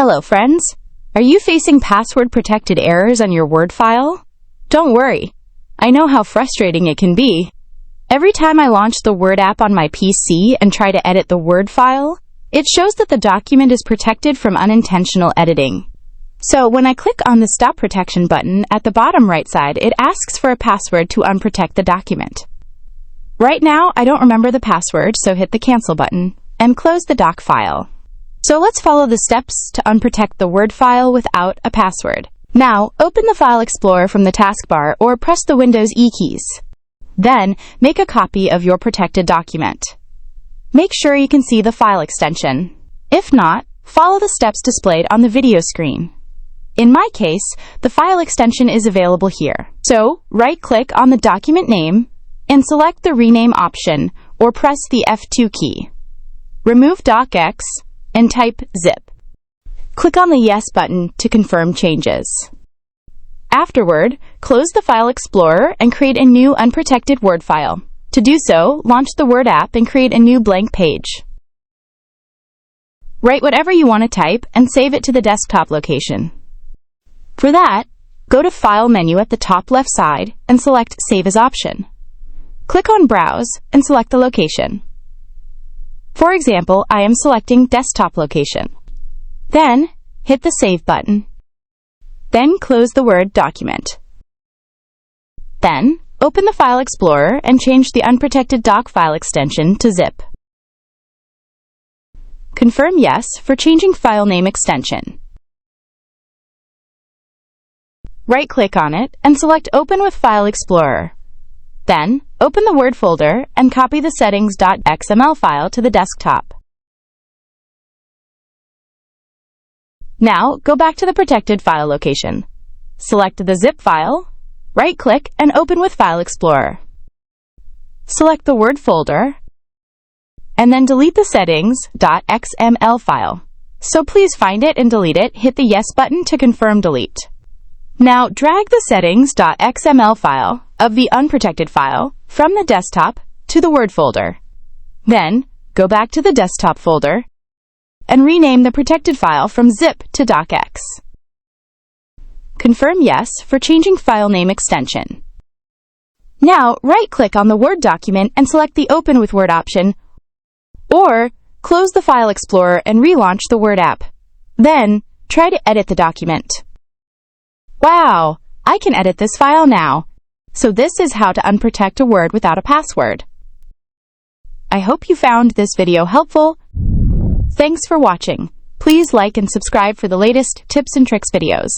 Hello, friends. Are you facing password-protected errors on your Word file? Don't worry. I know how frustrating it can be. Every time I launch the Word app on my PC and try to edit the Word file, it shows that the document is protected from unintentional editing. So when I click on the Stop Protection button at the bottom right side, it asks for a password to unprotect the document. Right now, I don't remember the password, so hit the Cancel button and close the doc file. So let's follow the steps to unprotect the Word file without a password. Now, open the File Explorer from the taskbar or press the Windows E keys. Then, make a copy of your protected document. Make sure you can see the file extension. If not, follow the steps displayed on the video screen. In my case, the file extension is available here. So, right-click on the document name and select the Rename option or press the F2 key. Remove docx and type zip. Click on the Yes button to confirm changes. Afterward, close the File Explorer and create a new unprotected Word file. To do so, launch the Word app and create a new blank page. Write whatever you want to type and save it to the desktop location. For that, go to File menu at the top left side and select Save As option. Click on Browse and select the location. For example, I am selecting Desktop location. Then, hit the Save button. Then close the Word document. Then, open the File Explorer and change the unprotected doc file extension to zip. Confirm Yes for changing file name extension. Right-click on it and select Open with File Explorer. Then, open the Word folder and copy the settings.xml file to the desktop. Now, go back to the protected file location. Select the zip file, right-click, and open with File Explorer. Select the Word folder, and then delete the settings.xml file. So please find it and delete it. Hit the Yes button to confirm delete. Now, drag the settings.xml file of the unprotected file from the desktop to the Word folder. Then, go back to the desktop folder and rename the protected file from zip to docx. Confirm Yes for changing file name extension. Now, right-click on the Word document and select the Open with Word option, or close the File Explorer and relaunch the Word app. Then, try to edit the document. Wow! I can edit this file now. So this is how to unprotect a Word without a password. I hope you found this video helpful. Thanks for watching. Please like and subscribe for the latest tips and tricks videos.